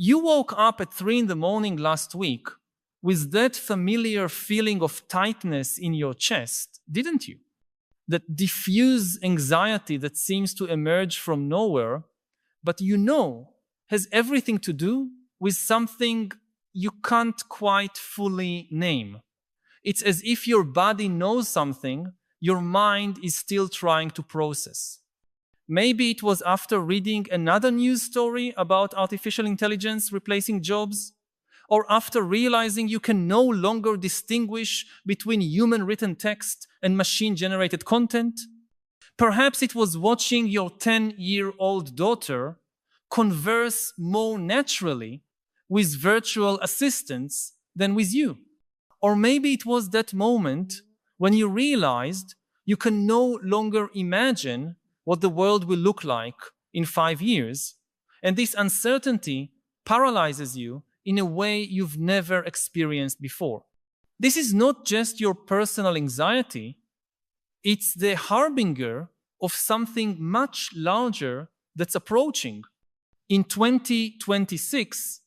You woke up at 3 in the morning last week with that familiar feeling of tightness in your chest, didn't you? That diffuse anxiety that seems to emerge from nowhere, but you know has everything to do with something you can't quite fully name. It's as if your body knows something your mind is still trying to process. Maybe it was after reading another news story about artificial intelligence replacing jobs, or after realizing you can no longer distinguish between human written text and machine-generated content. Perhaps it was watching your 10-year-old daughter converse more naturally with virtual assistants than with you. Or maybe it was that moment when you realized you can no longer imagine what the world will look like in 5 years, and this uncertainty paralyzes you in a way you've never experienced before. This is not just your personal anxiety, it's the harbinger of something much larger that's approaching. In 2026,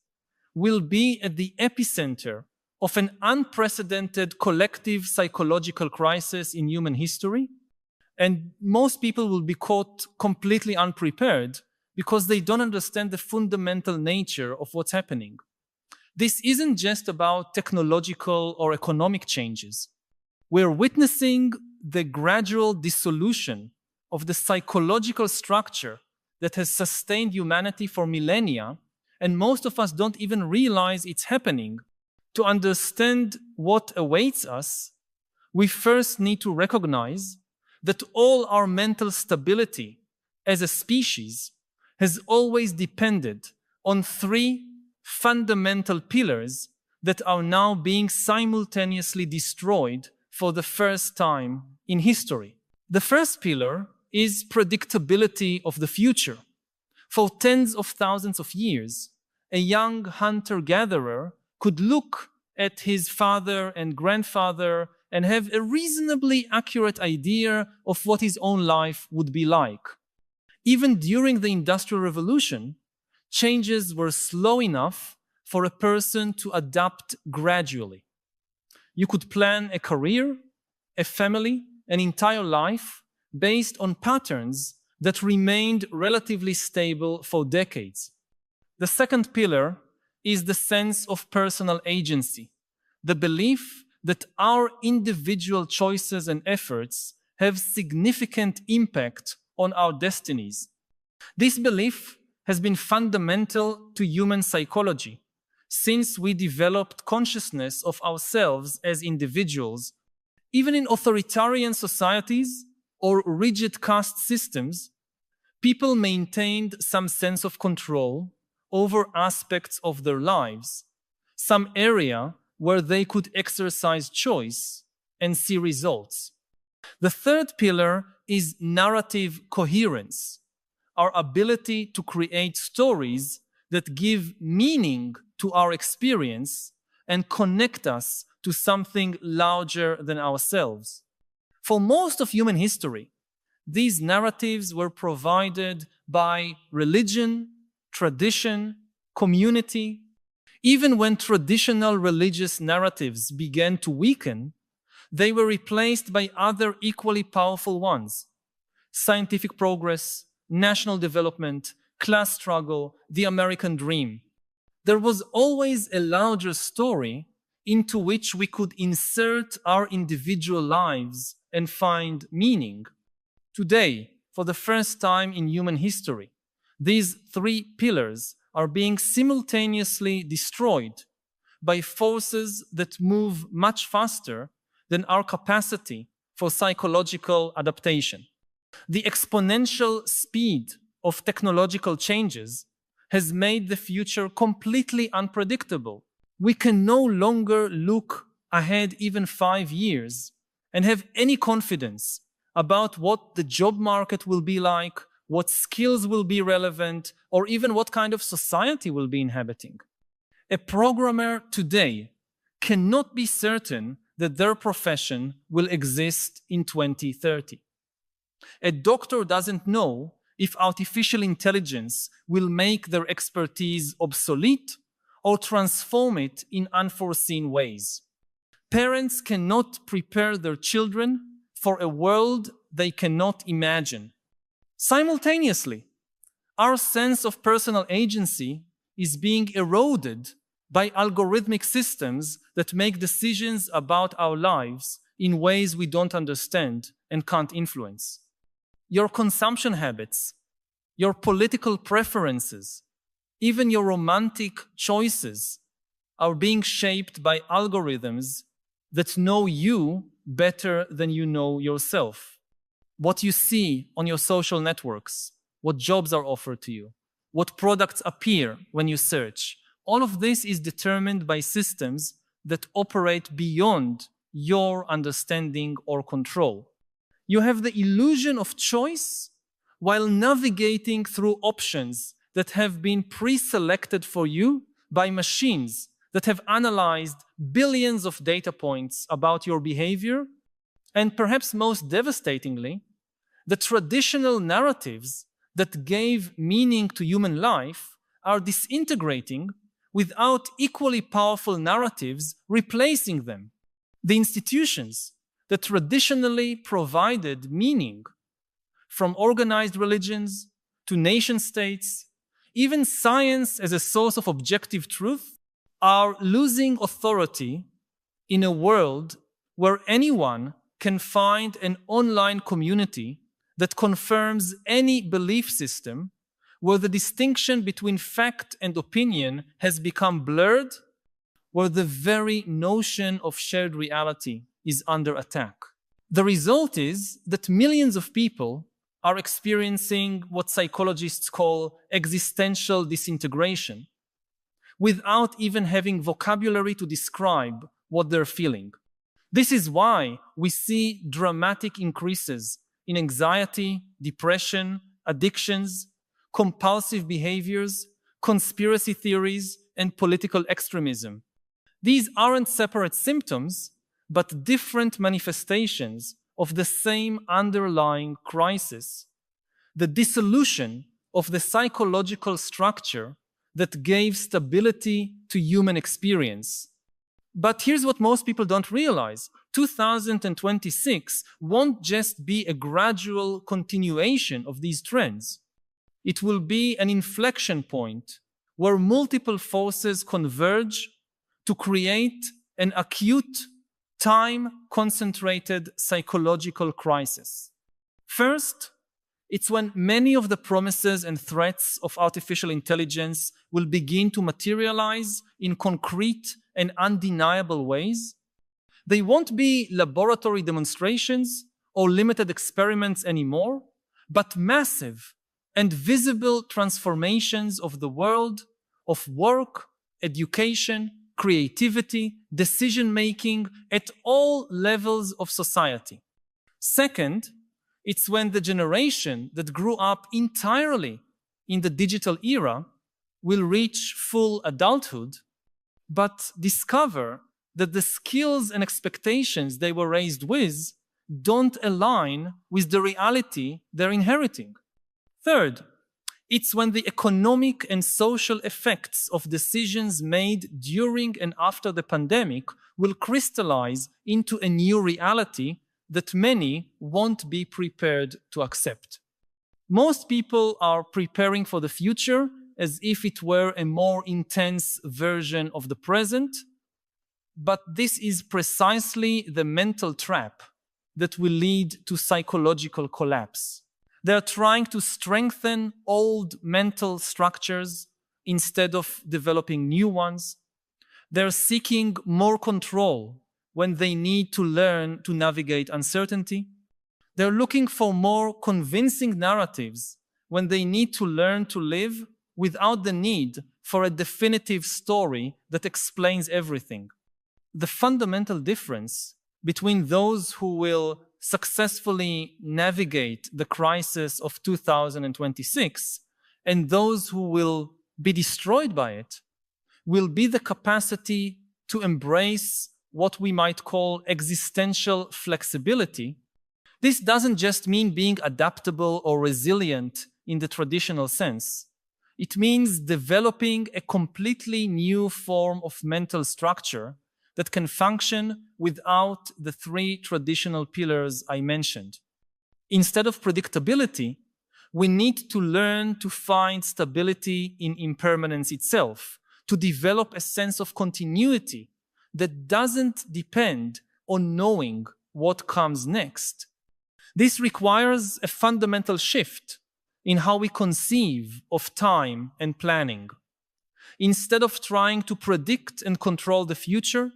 we'll be at the epicenter of an unprecedented collective psychological crisis in human history, and most people will be caught completely unprepared because they don't understand the fundamental nature of what's happening. This isn't just about technological or economic changes. We're witnessing the gradual dissolution of the psychological structure that has sustained humanity for millennia, and most of us don't even realize it's happening. To understand what awaits us, we first need to recognize that all our mental stability as a species has always depended on 3 fundamental pillars that are now being simultaneously destroyed for the first time in history. The first pillar is predictability of the future. For tens of thousands of years, a young hunter-gatherer could look at his father and grandfather and have a reasonably accurate idea of what his own life would be like. Even during the Industrial Revolution, changes were slow enough for a person to adapt gradually. You could plan a career, a family, an entire life based on patterns that remained relatively stable for decades. The second pillar is the sense of personal agency, the belief that our individual choices and efforts have significant impact on our destinies. This belief has been fundamental to human psychology since we developed consciousness of ourselves as individuals. Even in authoritarian societies or rigid caste systems, people maintained some sense of control over aspects of their lives, some area where they could exercise choice and see results. The third pillar is narrative coherence, our ability to create stories that give meaning to our experience and connect us to something larger than ourselves. For most of human history, these narratives were provided by religion, tradition, community. Even when traditional religious narratives began to weaken, they were replaced by other equally powerful ones: scientific progress, national development, class struggle, the American dream. There was always a larger story into which we could insert our individual lives and find meaning. Today, for the first time in human history, these 3 pillars are being simultaneously destroyed by forces that move much faster than our capacity for psychological adaptation. The exponential speed of technological changes has made the future completely unpredictable. We can no longer look ahead even 5 years and have any confidence about what the job market will be like, what skills will be relevant, or even what kind of society we'll be inhabiting. A programmer today cannot be certain that their profession will exist in 2030. A doctor doesn't know if artificial intelligence will make their expertise obsolete or transform it in unforeseen ways. Parents cannot prepare their children for a world they cannot imagine. Simultaneously, our sense of personal agency is being eroded by algorithmic systems that make decisions about our lives in ways we don't understand and can't influence. Your consumption habits, your political preferences, even your romantic choices are being shaped by algorithms that know you better than you know yourself. What you see on your social networks, what jobs are offered to you, what products appear when you search, all of this is determined by systems that operate beyond your understanding or control. You have the illusion of choice while navigating through options that have been pre-selected for you by machines that have analyzed billions of data points about your behavior, and perhaps most devastatingly, the traditional narratives that gave meaning to human life are disintegrating without equally powerful narratives replacing them. The institutions that traditionally provided meaning, from organized religions to nation states, even science as a source of objective truth, are losing authority in a world where anyone can find an online community that confirms any belief system, where the distinction between fact and opinion has become blurred, where the very notion of shared reality is under attack. The result is that millions of people are experiencing what psychologists call existential disintegration, without even having vocabulary to describe what they're feeling. This is why we see dramatic increases in anxiety, depression, addictions, compulsive behaviors, conspiracy theories, and political extremism. These aren't separate symptoms, but different manifestations of the same underlying crisis, the dissolution of the psychological structure that gave stability to human experience. But here's what most people don't realize. 2026 won't just be a gradual continuation of these trends. It will be an inflection point where multiple forces converge to create an acute, time-concentrated psychological crisis. First, it's when many of the promises and threats of artificial intelligence will begin to materialize in concrete and undeniable ways. They won't be laboratory demonstrations or limited experiments anymore, but massive and visible transformations of the world, of work, education, creativity, decision-making at all levels of society. Second, it's when the generation that grew up entirely in the digital era will reach full adulthood, but discover that the skills and expectations they were raised with don't align with the reality they're inheriting. Third, it's when the economic and social effects of decisions made during and after the pandemic will crystallize into a new reality that many won't be prepared to accept. Most people are preparing for the future as if it were a more intense version of the present, but this is precisely the mental trap that will lead to psychological collapse. They're trying to strengthen old mental structures instead of developing new ones. They're seeking more control when they need to learn to navigate uncertainty. They're looking for more convincing narratives when they need to learn to live without the need for a definitive story that explains everything. The fundamental difference between those who will successfully navigate the crisis of 2026 and those who will be destroyed by it will be the capacity to embrace what we might call existential flexibility. This doesn't just mean being adaptable or resilient in the traditional sense. It means developing a completely new form of mental structure that can function without the three traditional pillars I mentioned. Instead of predictability, we need to learn to find stability in impermanence itself, to develop a sense of continuity that doesn't depend on knowing what comes next. This requires a fundamental shift in how we conceive of time and planning. Instead of trying to predict and control the future,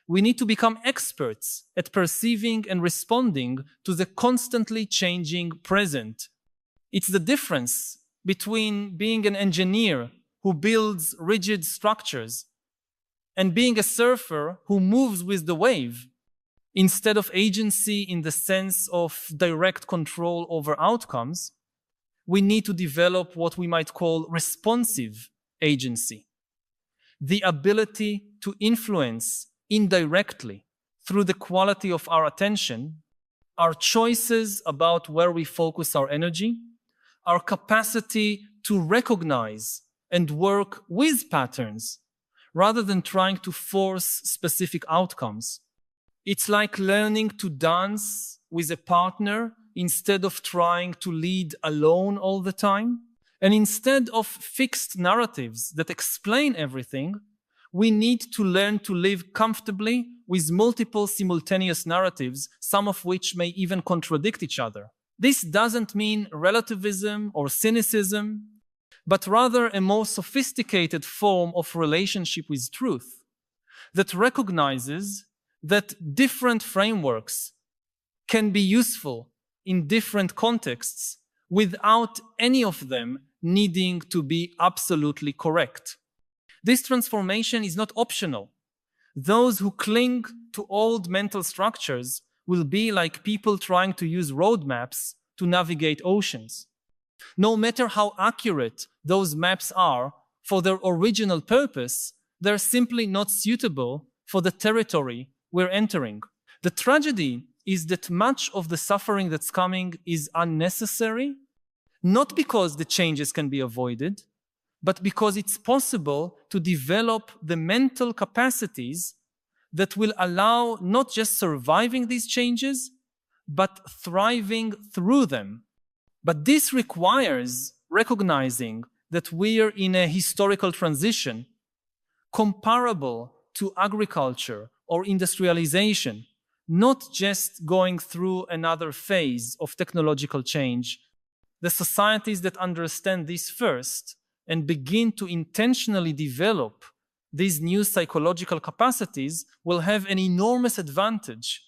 we need to become experts at perceiving and responding to the constantly changing present. It's the difference between being an engineer who builds rigid structures and being a surfer who moves with the wave. Instead of agency in the sense of direct control over outcomes, we need to develop what we might call responsive agency, the ability to influence indirectly through the quality of our attention, our choices about where we focus our energy, our capacity to recognize and work with patterns rather than trying to force specific outcomes. It's like learning to dance with a partner instead of trying to lead alone all the time. And instead of fixed narratives that explain everything, we need to learn to live comfortably with multiple simultaneous narratives, some of which may even contradict each other. This doesn't mean relativism or cynicism, but rather a more sophisticated form of relationship with truth that recognizes that different frameworks can be useful in different contexts without any of them needing to be absolutely correct. This transformation is not optional. Those who cling to old mental structures will be like people trying to use roadmaps to navigate oceans. No matter how accurate those maps are for their original purpose, they're simply not suitable for the territory we're entering. The tragedy is that much of the suffering that's coming is unnecessary, not because the changes can be avoided, but because it's possible to develop the mental capacities that will allow not just surviving these changes, but thriving through them. But this requires recognizing that we are in a historical transition comparable to agriculture or industrialization, not just going through another phase of technological change. The societies that understand this first and begin to intentionally develop these new psychological capacities will have an enormous advantage.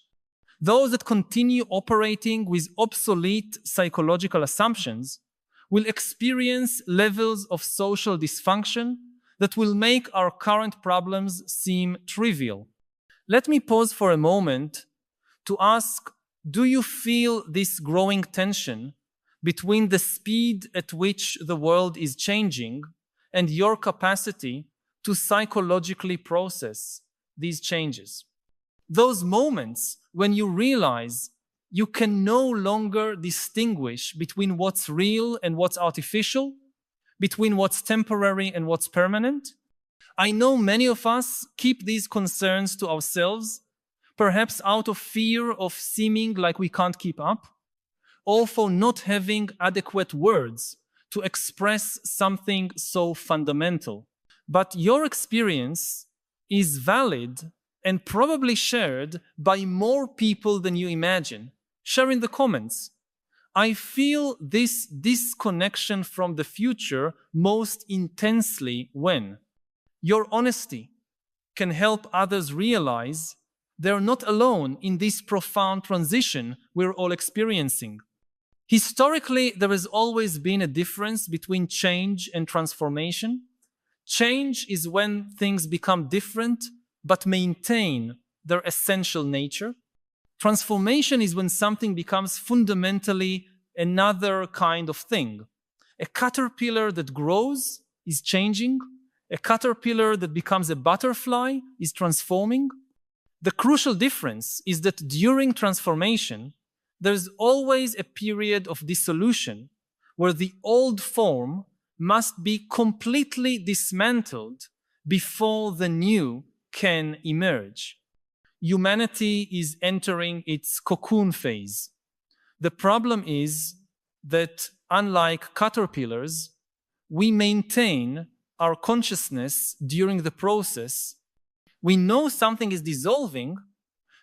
Those that continue operating with obsolete psychological assumptions will experience levels of social dysfunction that will make our current problems seem trivial. Let me pause for a moment to ask, do you feel this growing tension between the speed at which the world is changing and your capacity to psychologically process these changes? Those moments when you realize you can no longer distinguish between what's real and what's artificial, between what's temporary and what's permanent. I know many of us keep these concerns to ourselves, perhaps out of fear of seeming like we can't keep up, or for not having adequate words to express something so fundamental. But your experience is valid and probably shared by more people than you imagine. Share in the comments. I feel this disconnection from the future most intensely when your honesty can help others realize they're not alone in this profound transition we're all experiencing. Historically, there has always been a difference between change and transformation. Change is when things become different but maintain their essential nature. Transformation is when something becomes fundamentally another kind of thing. A caterpillar that grows is changing. A caterpillar that becomes a butterfly is transforming. The crucial difference is that during transformation, there's always a period of dissolution where the old form must be completely dismantled before the new can emerge. Humanity is entering its cocoon phase. The problem is that, unlike caterpillars, we maintain our consciousness during the process. We know something is dissolving,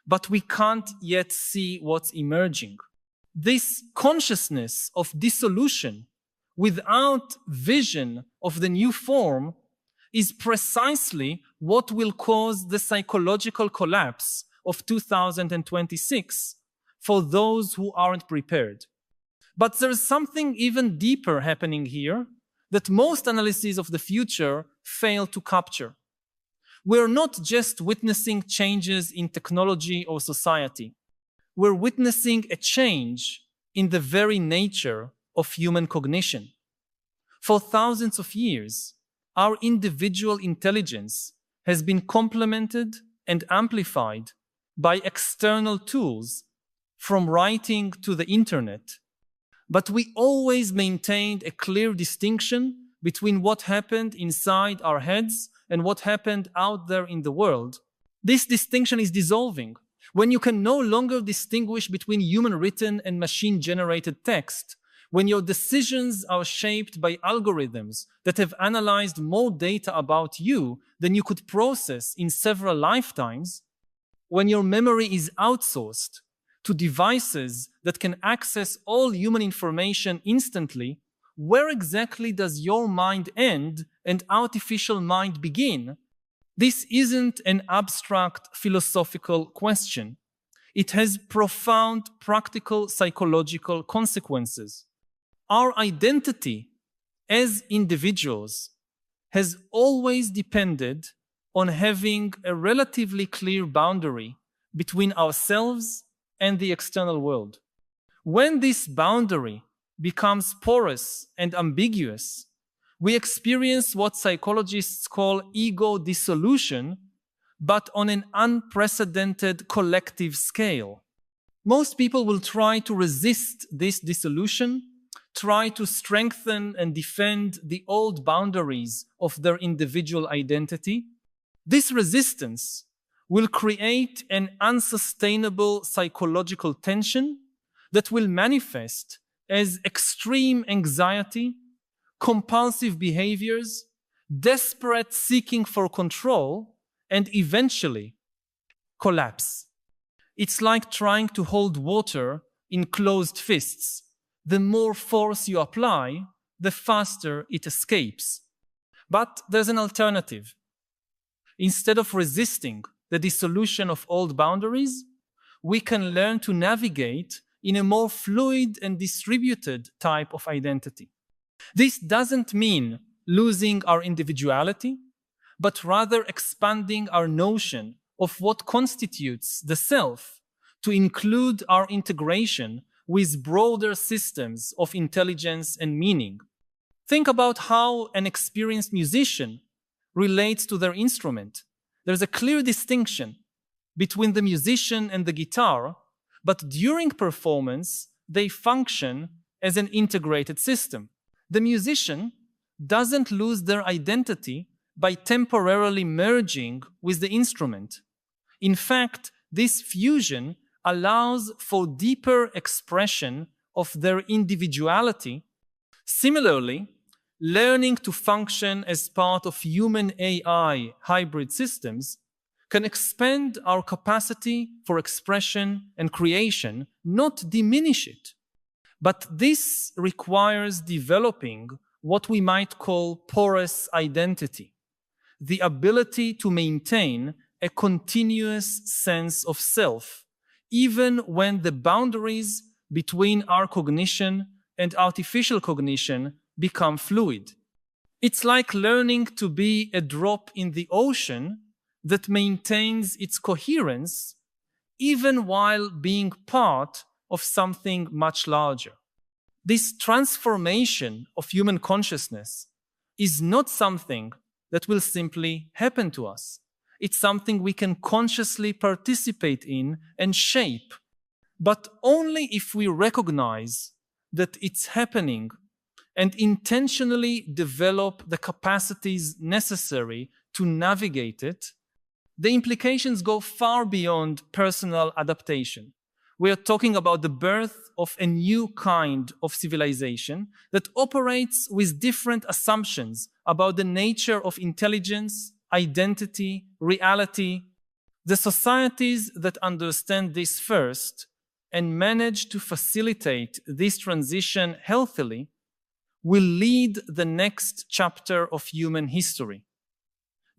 but we can't yet see what's emerging. This consciousness of dissolution without vision of the new form is precisely what will cause the psychological collapse of 2026 for those who aren't prepared. But there's something even deeper happening here that most analyses of the future fail to capture. We're not just witnessing changes in technology or society. We're witnessing a change in the very nature of human cognition. For thousands of years, our individual intelligence has been complemented and amplified by external tools, from writing to the internet. But we always maintained a clear distinction between what happened inside our heads and what happened out there in the world. This distinction is dissolving when you can no longer distinguish between human-written and machine-generated text, when your decisions are shaped by algorithms that have analyzed more data about you than you could process in several lifetimes, when your memory is outsourced to devices that can access all human information instantly, where exactly does your mind end and artificial mind begin? This isn't an abstract philosophical question. It has profound practical psychological consequences. Our identity as individuals has always depended on having a relatively clear boundary between ourselves and the external world. When this boundary becomes porous and ambiguous, we experience what psychologists call ego dissolution, but on an unprecedented collective scale. Most people will try to resist this dissolution, try to strengthen and defend the old boundaries of their individual identity. This resistance will create an unsustainable psychological tension that will manifest as extreme anxiety, compulsive behaviors, desperate seeking for control, and eventually collapse. It's like trying to hold water in closed fists. The more force you apply, the faster it escapes. But there's an alternative. Instead of resisting the dissolution of old boundaries, we can learn to navigate in a more fluid and distributed type of identity. This doesn't mean losing our individuality, but rather expanding our notion of what constitutes the self to include our integration with broader systems of intelligence and meaning. Think about how an experienced musician relates to their instrument. There's a clear distinction between the musician and the guitar, but during performance, they function as an integrated system. The musician doesn't lose their identity by temporarily merging with the instrument. In fact, this fusion allows for deeper expression of their individuality. Similarly, learning to function as part of human-AI hybrid systems can expand our capacity for expression and creation, not diminish it. But this requires developing what we might call porous identity, the ability to maintain a continuous sense of self, even when the boundaries between our cognition and artificial cognition become fluid. It's like learning to be a drop in the ocean that maintains its coherence even while being part of something much larger. This transformation of human consciousness is not something that will simply happen to us. It's something we can consciously participate in and shape, but only if we recognize that it's happening and intentionally develop the capacities necessary to navigate it, the implications go far beyond personal adaptation. We are talking about the birth of a new kind of civilization that operates with different assumptions about the nature of intelligence, identity, reality. The societies that understand this first and manage to facilitate this transition healthily will lead the next chapter of human history.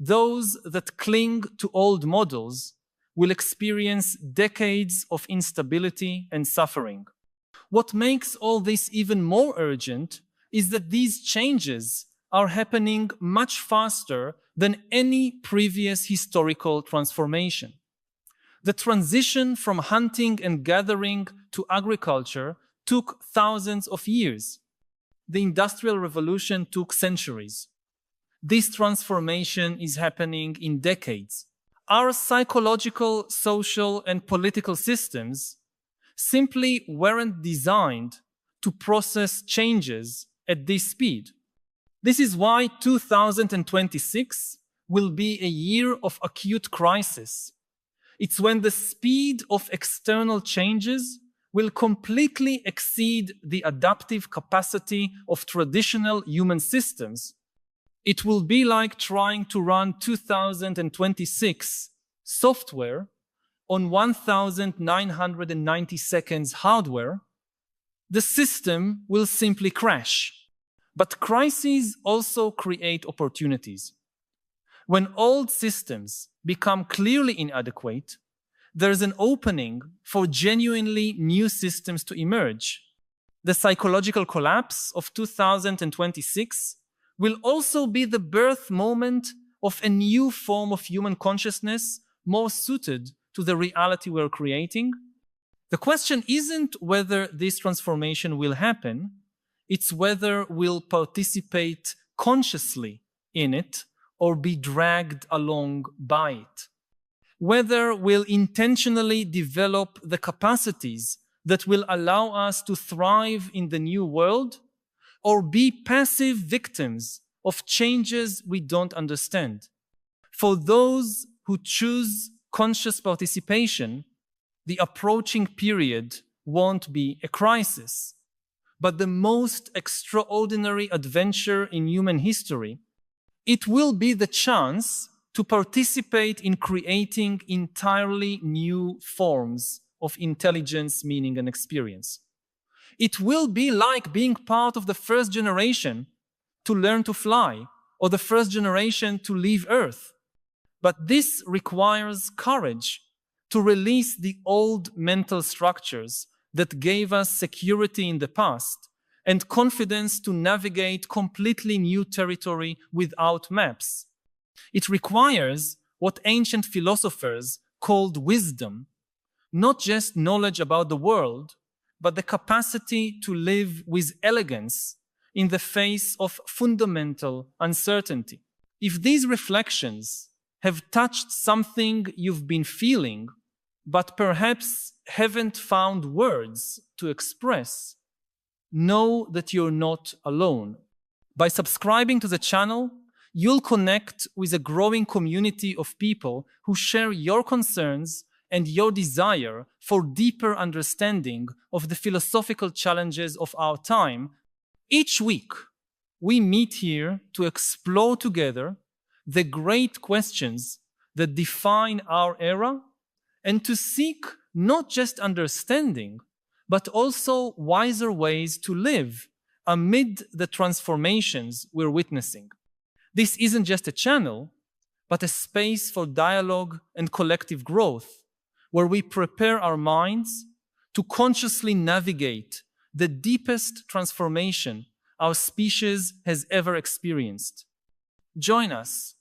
Those that cling to old models will experience decades of instability and suffering. What makes all this even more urgent is that these changes are happening much faster than any previous historical transformation. The transition from hunting and gathering to agriculture took thousands of years. The Industrial Revolution took centuries. This transformation is happening in decades. Our psychological, social, and political systems simply weren't designed to process changes at this speed. This is why 2026 will be a year of acute crisis. It's when the speed of external changes will completely exceed the adaptive capacity of traditional human systems. It will be like trying to run 2026 software on 1990 seconds hardware. The system will simply crash. But crises also create opportunities. When old systems become clearly inadequate, there's an opening for genuinely new systems to emerge. The psychological collapse of 2026 will also be the birth moment of a new form of human consciousness more suited to the reality we're creating. The question isn't whether this transformation will happen, it's whether we'll participate consciously in it or be dragged along by it. Whether we'll intentionally develop the capacities that will allow us to thrive in the new world, or be passive victims of changes we don't understand. For those who choose conscious participation, the approaching period won't be a crisis, but the most extraordinary adventure in human history. It will be the chance to participate in creating entirely new forms of intelligence, meaning, and experience. It will be like being part of the first generation to learn to fly, or the first generation to leave Earth. But this requires courage to release the old mental structures that gave us security in the past and confidence to navigate completely new territory without maps. It requires what ancient philosophers called wisdom, not just knowledge about the world, but the capacity to live with elegance in the face of fundamental uncertainty. If these reflections have touched something you've been feeling, but perhaps haven't found words to express, know that you're not alone. By subscribing to the channel, you'll connect with a growing community of people who share your concerns and your desire for deeper understanding of the philosophical challenges of our time. Each week, we meet here to explore together the great questions that define our era and to seek not just understanding, but also wiser ways to live amid the transformations we're witnessing. This isn't just a channel, but a space for dialogue and collective growth, where we prepare our minds to consciously navigate the deepest transformation our species has ever experienced. Join us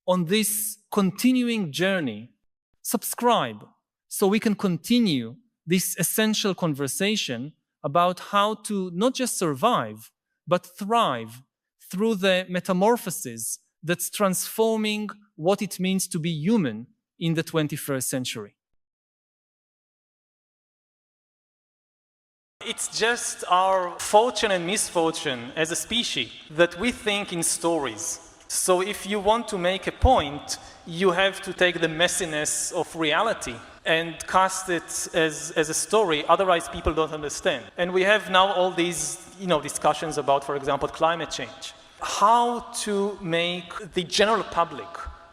on this continuing journey. Subscribe so we can continue this essential conversation about how to not just survive, but thrive through the metamorphosis that's transforming what it means to be human in the 21st century. It's just our fortune and misfortune as a species that we think in stories. So if you want to make a point, you have to take the messiness of reality and cast it as a story, otherwise people don't understand. And we have now all these discussions about, for example, climate change. How to make the general public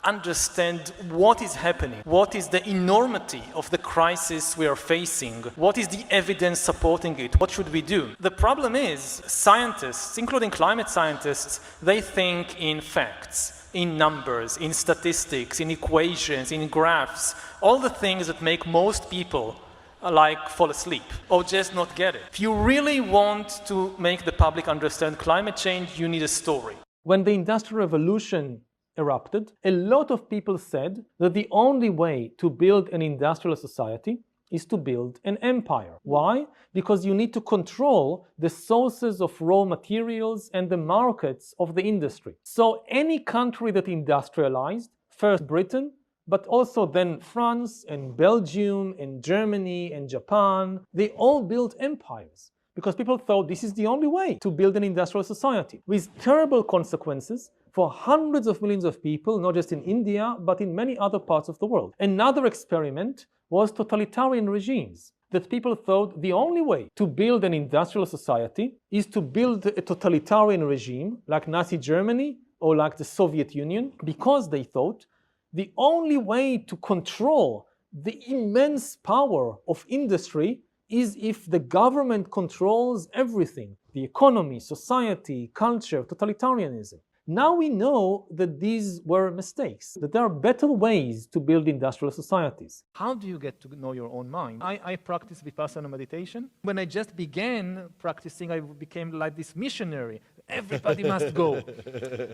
understand what is happening, what is the enormity of the crisis we are facing, what is the evidence supporting it, what should we do? The problem is scientists, including climate scientists, they think in facts, in numbers, in statistics, in equations, in graphs, all the things that make most people fall asleep or just not get it. If you really want to make the public understand climate change, you need a story. When the Industrial Revolution erupted, a lot of people said that the only way to build an industrial society is to build an empire. Why? Because you need to control the sources of raw materials and the markets of the industry. So any country that industrialized, first Britain, but also then France and Belgium and Germany and Japan, they all built empires because people thought this is the only way to build an industrial society, with terrible consequences for hundreds of millions of people, not just in India, but in many other parts of the world. Another experiment was totalitarian regimes, that people thought the only way to build an industrial society is to build a totalitarian regime like Nazi Germany or like the Soviet Union, because they thought the only way to control the immense power of industry is if the government controls everything, the economy, society, culture, totalitarianism. Now we know that these were mistakes, that there are better ways to build industrial societies. How do you get to know your own mind? I practice Vipassana meditation. When I just began practicing, I became like this missionary. Everybody must go.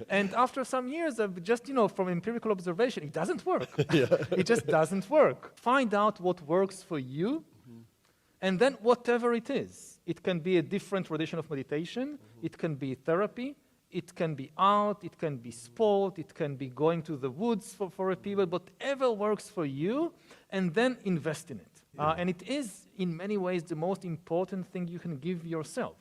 And after some years of just, from empirical observation, it doesn't work. It just doesn't work. Find out what works for you, and then whatever it is. It can be a different tradition of meditation. It can be therapy. It can be art, it can be sport, it can be going to the woods for a period, whatever works for you, and then invest in it. And it is, in many ways, the most important thing you can give yourself.